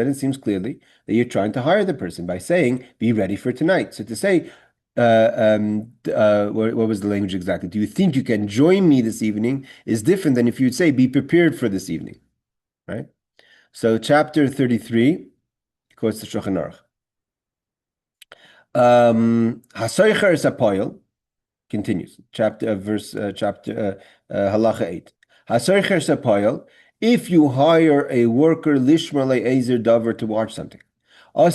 it seems clearly that you're trying to hire the person by saying, be ready for tonight. So to say, what was the language exactly? Do you think you can join me this evening is different than if you'd say, be prepared for this evening, right? So chapter 33 quotes the Shulchan Aruch. Hasoicher sapoil continues. Chapter halacha 8. Hasoicher sapoil. If you hire a worker lishmer le'ezer davar to watch something, so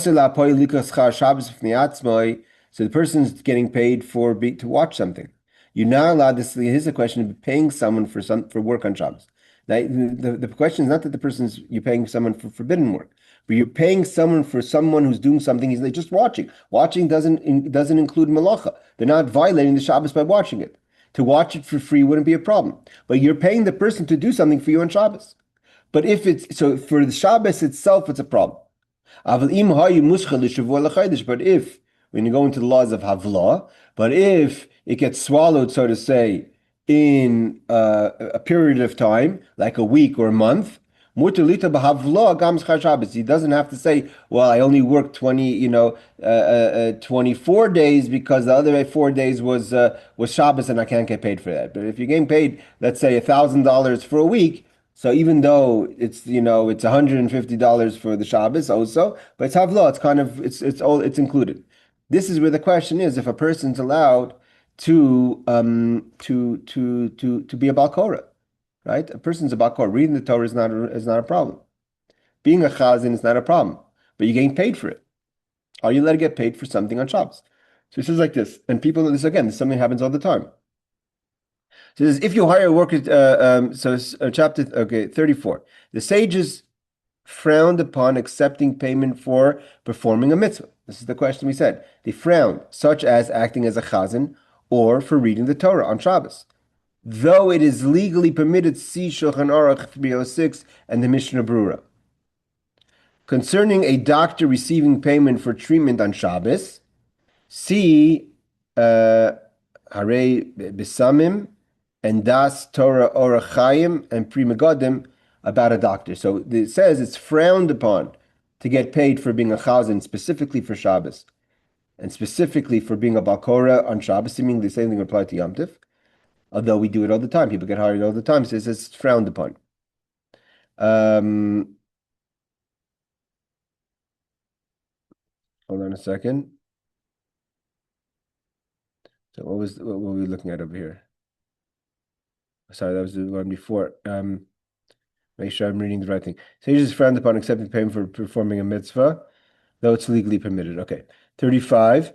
the person's getting paid to watch something. You're not allowed to. Here's the question of paying someone for work on Shabbos. Now, the question is not that you're paying someone for forbidden work, but you're paying someone who's doing something he's like just watching. Watching doesn't include Melachah. They're not violating the Shabbos by watching it. To watch it for free wouldn't be a problem. But you're paying the person to do something for you on Shabbos. But for the Shabbos itself, it's a problem. But if, when you go into the laws of Havlah, but if it gets swallowed, so to say, in a period of time, like a week or a month, he doesn't have to say, well, I only worked 24 days because the other 4 days was Shabbos and I can't get paid for that. But if you're getting paid, let's say $1,000 for a week, so even though it's $150 for the Shabbos also, but it's Havlah, it's included. This is where the question is, if a person's allowed to be a Balkora, right? A person's a Balkora. Reading the Torah is not a problem. Being a Chazan is not a problem, but you're getting paid for it. Are you allowed to get paid for something on Shabbos? So it says like this, and people know this again. This something happens all the time. So it says, if you hire a worker, chapter 34, the sages frowned upon accepting payment for performing a mitzvah. This is the question we said. They frowned, such as acting as a chazan or for reading the Torah on Shabbos. Though it is legally permitted, see Shulchan Aruch 306 and the Mishnah Brura. Concerning a doctor receiving payment for treatment on Shabbos, see Hare Bisamim and Das Torah Orachayim and Pri Megadim about a doctor. So it says it's frowned upon to get paid for being a chazan, specifically for Shabbos, and specifically for being a balkora on Shabbos, meaning the same thing would apply to Yom Tif. Although we do it all the time, people get hired all the time. It says it's frowned upon. Hold on a second. So what were we looking at over here? Sorry, that was the one before. Make sure I'm reading the right thing. So he just frowned upon accepting payment for performing a mitzvah, though it's legally permitted. Okay. 35.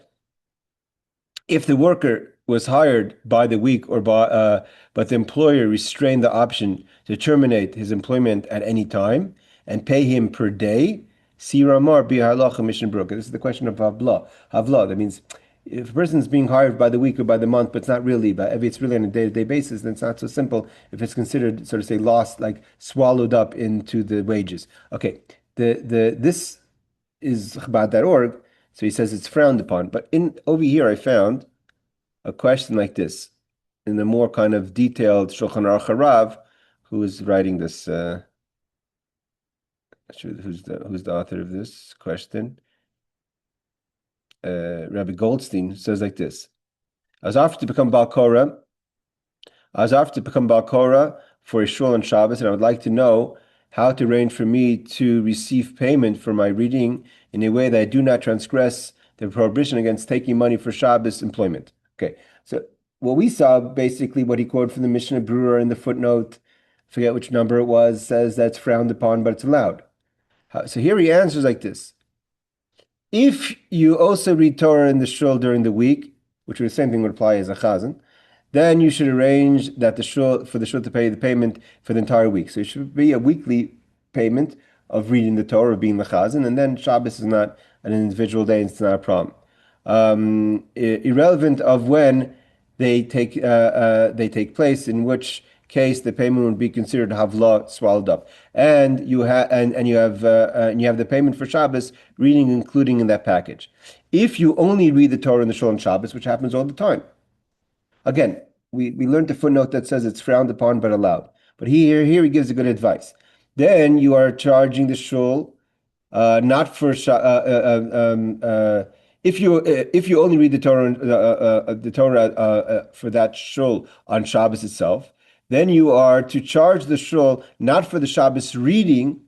If the worker was hired by the week or but the employer restrained the option to terminate his employment at any time and pay him per day, see Ramar bi halacha mission broker. This is the question of havla. Havla. That means if a person is being hired by the week or by the month, but it's not really, but if it's really on a day-to-day basis, then it's not so simple. If it's considered, sort of say, lost, like swallowed up into the wages. Okay, this is Chabad.org, so he says it's frowned upon. But over here, I found a question like this in the more kind of detailed Shulchan Aruch Harav, who is writing this. Who's the author of this question? Rabbi Goldstein says like this: I was offered to become Balkora for a shul on Shabbos, and I would like to know how to arrange for me to receive payment for my reading in a way that I do not transgress the prohibition against taking money for Shabbos employment. Okay, so what we saw, basically what he quoted from the Mishnah Brura in the footnote, forget which number it was, says that's frowned upon, but it's allowed. So here he answers like this. If you also read Torah in the shul during the week, which the same thing would apply as a chazan, then you should arrange that for the shul to pay the payment for the entire week. So it should be a weekly payment of reading the Torah, of being the chazan, and then Shabbos is not an individual day, and it's not a problem. Irrelevant of when they take place, in which case the payment would be considered havla, swallowed up, and you have the payment for Shabbos reading including in that package. If you only read the Torah in the shul on Shabbos, which happens all the time, again we learned the footnote that says it's frowned upon but allowed. But here he gives a good advice. Then you are charging the shul not for if you only read the Torah for that shul on Shabbos itself, then you are to charge the shul not for the Shabbos reading,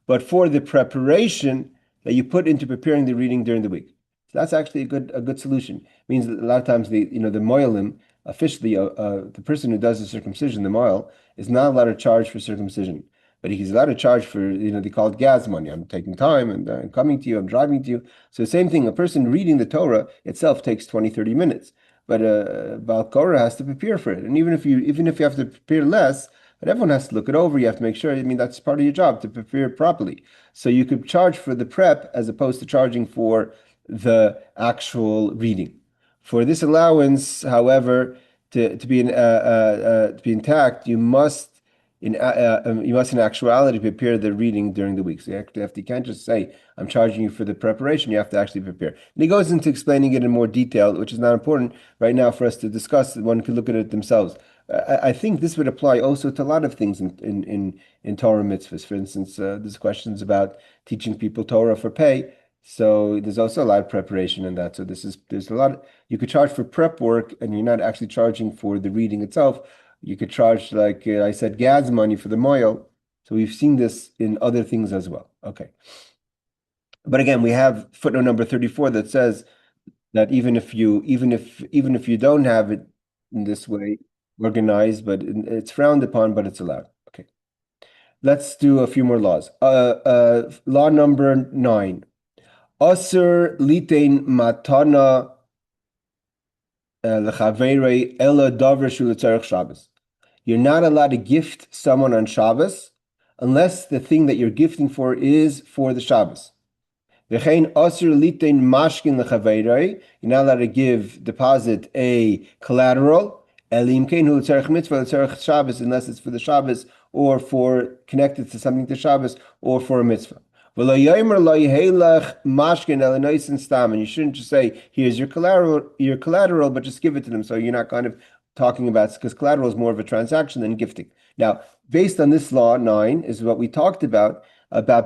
but for the preparation that you put into preparing the reading during the week. So that's actually a good solution. It means that a lot of times the moilim, officially the person who does the circumcision, the moil, is not allowed to charge for circumcision. But he's allowed to charge for, they call it gas money. I'm taking time and I'm coming to you, I'm driving to you. So the same thing, a person reading the Torah itself takes 20, 30 minutes. But Balkora has to prepare for it. And even if you have to prepare less, but everyone has to look it over. You have to make sure, that's part of your job to prepare it properly. So you could charge for the prep as opposed to charging for the actual reading. For this allowance, however, to be intact, you must in actuality prepare the reading during the week. So you can't just say, I'm charging you for the preparation. You have to actually prepare. And he goes into explaining it in more detail, which is not important right now for us to discuss. One could look at it themselves. I think this would apply also to a lot of things in Torah mitzvahs. For instance, there's questions about teaching people Torah for pay. So there's also a lot of preparation in that. So there's a lot. You could charge for prep work, and you're not actually charging for the reading itself. You could charge, like I said, gas money for the moil. So we've seen this in other things as well. Okay. But again, we have footnote number 34 that says that even if you don't have it in this way organized, but it's frowned upon, but it's allowed. Okay. Let's do a few more laws. Law number 9. Asur litain matana lechaveirei ela davar shu l'tzarech Shabbos. You're not allowed to gift someone on Shabbos unless the thing that you're gifting for is for the Shabbos. V'chein asur litain mashkin lechaveirei. You're not allowed to deposit a collateral. Elim kein hu l'tzarech mitzvah l'tzarech Shabbos, unless it's for the Shabbos or for connected to something to Shabbos or for a mitzvah. And you shouldn't just say, here's your collateral, but just give it to them. So you're not kind of talking about, because collateral is more of a transaction than gifting. Now, based on this law 9 is what we talked about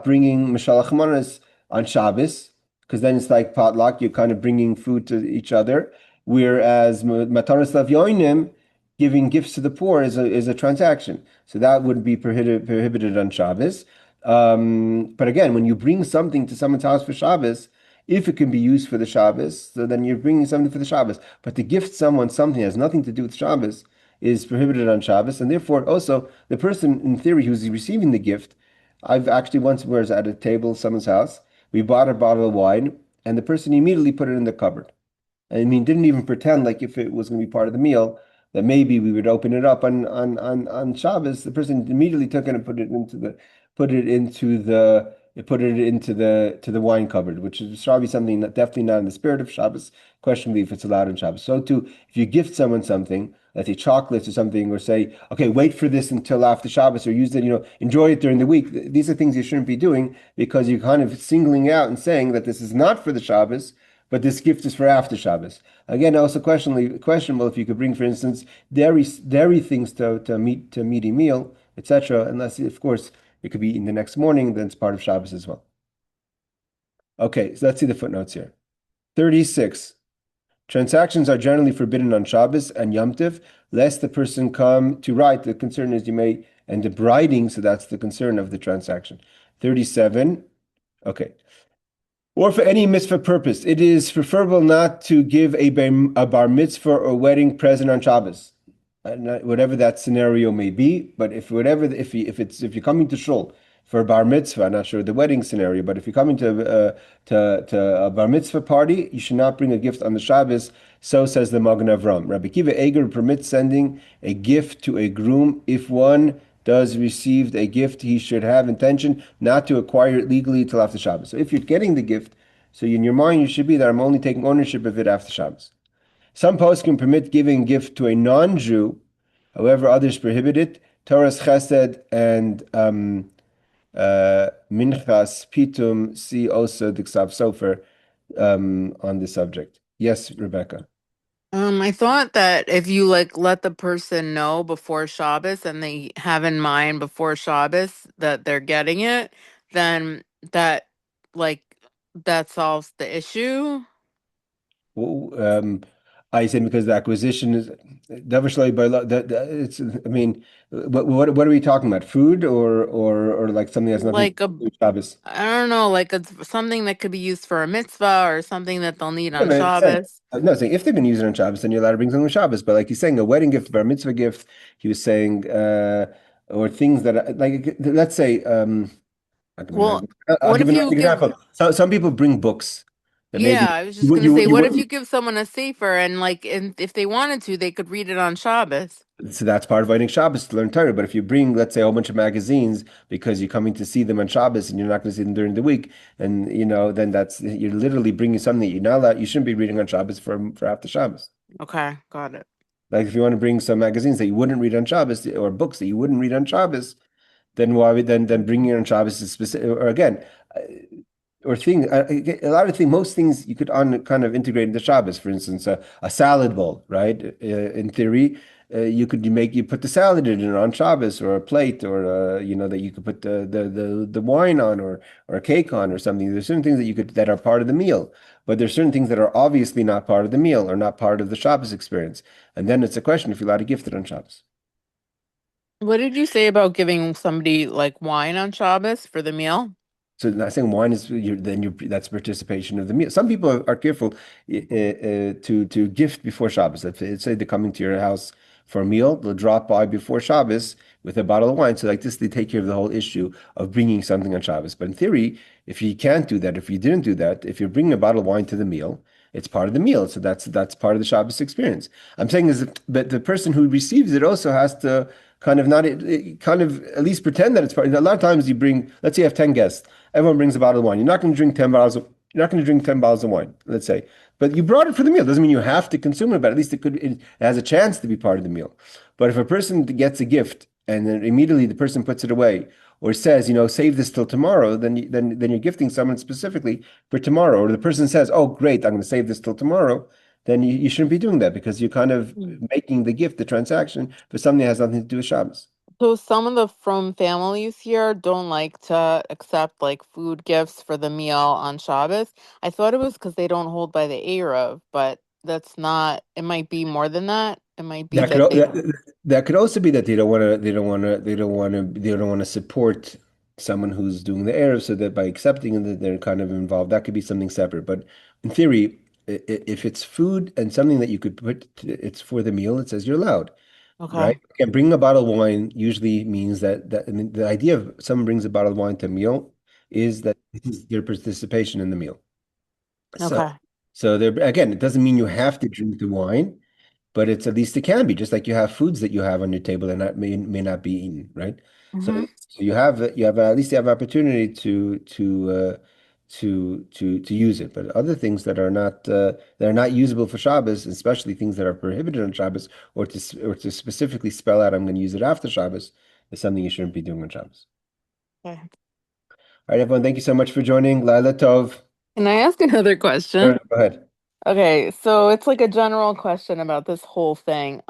bringing Mashalach Manas on Shabbos, because then it's like potluck, you're kind of bringing food to each other. Whereas Mataras Lav Yoinim, giving gifts to the poor is a transaction. So that would be prohibited on Shabbos. But again, when you bring something to someone's house for Shabbos, if it can be used for the Shabbos, so then you're bringing something for the Shabbos. But to gift someone something that has nothing to do with Shabbos is prohibited on Shabbos, and therefore also the person in theory who's receiving the gift. I've actually once was at a table, someone's house. We bought a bottle of wine, and the person immediately put it in the cupboard. I mean, didn't even pretend like if it was going to be part of the meal that maybe we would open it up on Shabbos. The person immediately took it and put it into the wine cupboard, which is probably something that definitely not in the spirit of Shabbos. Questionably if it's allowed in Shabbos. So too, if you gift someone something, let's say chocolates or something, or say, okay, wait for this until after Shabbos, or use it, enjoy it during the week. These are things you shouldn't be doing because you're kind of singling out and saying that this is not for the Shabbos, but this gift is for after Shabbos. Again, also questionable if you could bring, for instance, dairy things to meaty meal, etc. Unless, of course, it could be eaten the next morning, then it's part of Shabbos as well. Okay, so let's see the footnotes here. 36. Transactions are generally forbidden on Shabbos and Yom Tov, lest the person come to write. The concern is you may end up writing, so that's the concern of the transaction. 37. Okay. Or for any mitzvah purpose, it is preferable not to give a bar mitzvah or wedding present on Shabbos, whatever that scenario may be. But if you're coming to shul for a bar mitzvah, I'm not sure the wedding scenario, but if you're coming to a bar mitzvah party, you should not bring a gift on the Shabbos. So says the Magen Avram. Rabbi Kiva Eger permits sending a gift to a groom if one does receive a gift, he should have intention not to acquire it legally till after Shabbos. So if you're getting the gift, so in your mind you should be that I'm only taking ownership of it after Shabbos. Some posts can permit giving gift to a non-Jew, however others prohibit it. Torah's Chesed and Minchas Pitum see also the Ksav Sofer on this subject. Yes, Rebecca. I thought that if you let the person know before Shabbos and they have in mind before Shabbos that they're getting it, then like that solves the issue. Well, I say because the acquisition is it's. I mean, what are we talking about? Food or like something that's nothing to Like a, do with Shabbos? I don't know, like something that could be used for a mitzvah or something that they'll need Yeah, on but it's saying, Shabbos. no, saying if they're going to use it on Shabbos, then you're allowed to bring something on Shabbos. But like he's saying, a wedding gift, bar mitzvah gift, he was saying, or things that like let's say, Well, I'll what give if an you give example. Some people bring books that maybe Yeah, I was just you gonna say, you what if you wouldn't. give someone a sefer and if they wanted to, they could read it on Shabbos? So that's part of writing Shabbos to learn Torah. But if you bring, let's say, a whole bunch of magazines because you're coming to see them on Shabbos and you're not going to see them during the week, and then you're literally bringing something that you're not allowed, you shouldn't be reading on Shabbos for after Shabbos. Okay, got it. Like if you want to bring some magazines that you wouldn't read on Shabbos or books that you wouldn't read on Shabbos, then why would then bringing it on Shabbos is specific? Or again, or thing a lot of things, most things you could kind of integrate into Shabbos. For instance, a salad bowl, right? In theory, you put the salad in it on Shabbos, or a plate, or that you could put the wine on, or a cake on, or something. There's certain things that are part of the meal, but there's certain things that are obviously not part of the meal or not part of the Shabbos experience. And then it's a question if you're allowed to gift it on Shabbos. What did you say about giving somebody like wine on Shabbos for the meal? So not saying wine is that's participation of the meal. Some people are careful to gift before Shabbos. Let's say they're coming to your house for a meal, they'll drop by before Shabbos with a bottle of wine. So like this, they take care of the whole issue of bringing something on Shabbos. But in theory, if you can't do that, if you didn't do that, if you're bringing a bottle of wine to the meal, it's part of the meal. So that's part of the Shabbos experience. I'm saying is that, but the person who receives it also has to kind of not kind of at least pretend that it's part. A lot of times you bring, let's say you have 10 guests. Everyone brings a bottle of wine. You're not going to drink 10 bottles of, you're not going to drink 10 bottles of wine, let's say. But you brought it for the meal. Doesn't mean you have to consume it, but at least it has a chance to be part of the meal. But if a person gets a gift and then immediately the person puts it away or says, save this till tomorrow, then you're gifting someone specifically for tomorrow. Or the person says, oh, great, I'm going to save this till tomorrow. Then you shouldn't be doing that because you're kind of making the gift, the transaction, for something that has nothing to do with Shabbos. So some of the from families here don't like to accept like food gifts for the meal on Shabbos. I thought it was because they don't hold by the Eruv, but that's not. It might be more than that. It might be That could that al- they don't. that could also be that they don't want to support someone who's doing the Erev, so that by accepting it, that they're kind of involved. That could be something separate. But in theory, if it's food and something that you could put, it's for the meal. It says you're allowed, Okay. right? And bringing a bottle of wine usually means that I mean, the idea of someone brings a bottle of wine to a meal is that this is your participation in the meal. So, Okay. so there again, it doesn't mean you have to drink the wine, but it's at least it can be just like you have foods that you have on your table and that may not be eaten, right? So Mm-hmm. so you have at least you have opportunity to use it. But other things that are not usable for Shabbos, especially things that are prohibited on Shabbos, or to specifically spell out I'm going to use it after Shabbos, is something you shouldn't be doing on Shabbos. Okay. All right, everyone, thank you so much for joining. Laila Tov. Can I ask another Sure, question? go ahead. Okay, so it's like a general question about this whole thing.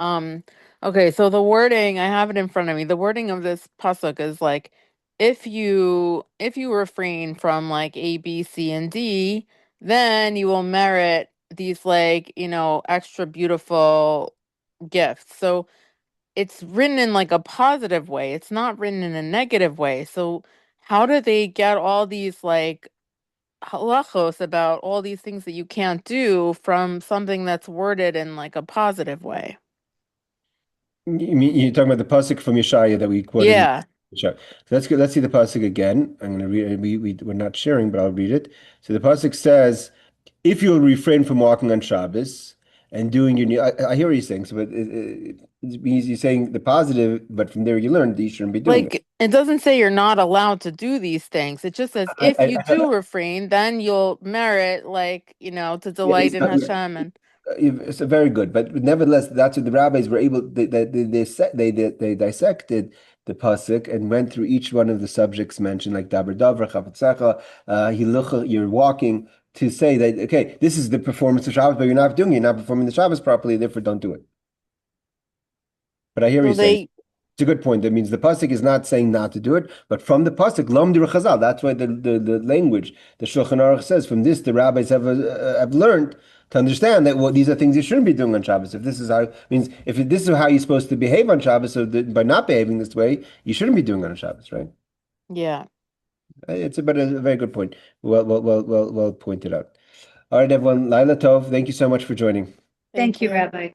Okay, so the wording, I have it in front of me. The wording of this pasuk is like, if you refrain from like A, B, C, and D, then you will merit these like, extra beautiful gifts. So it's written in like a positive way. It's not written in a negative way. So how do they get all these like halachos about all these things that you can't do from something that's worded in like a positive way? You mean you're talking about the pasuk from Yeshaya that we quoted in Yeah. Yeshaya. So let's go. Let's see the pasuk again. I'm going to read it. We're not sharing, but I'll read it. So the pasuk says, "If you'll refrain from walking on Shabbos and doing I hear what you're saying. So, but it means you're saying the positive, but from there you learn that you shouldn't be doing it. Like it doesn't say you're not allowed to do these things. It just says I, if you I, do refrain, then you'll merit like, to yeah, delight in Hashem and it's a very good, but nevertheless, that's what the rabbis were able. They dissected the pasuk and went through each one of the subjects mentioned, like daber davar, chavetzecha, hilucha. You're walking to say that okay, this is the performance of Shabbos, but you're not performing the Shabbos properly, therefore don't do it. But I hear so you saying. they It's a good point. That means the pasuk is not saying not to do it, but from the pasuk, lom dir chazal. That's why the language, the Shulchan Aruch says, from this the rabbis have learned to understand that these are things you shouldn't be doing on Shabbos. If this is how means if this is how you're supposed to behave on Shabbos, so by not behaving this way, you shouldn't be doing it on Shabbos, right? yeah. It's a very good point. Well pointed out. All right, everyone. Laila Tov, thank you so much for joining. Thank you, Rabbi.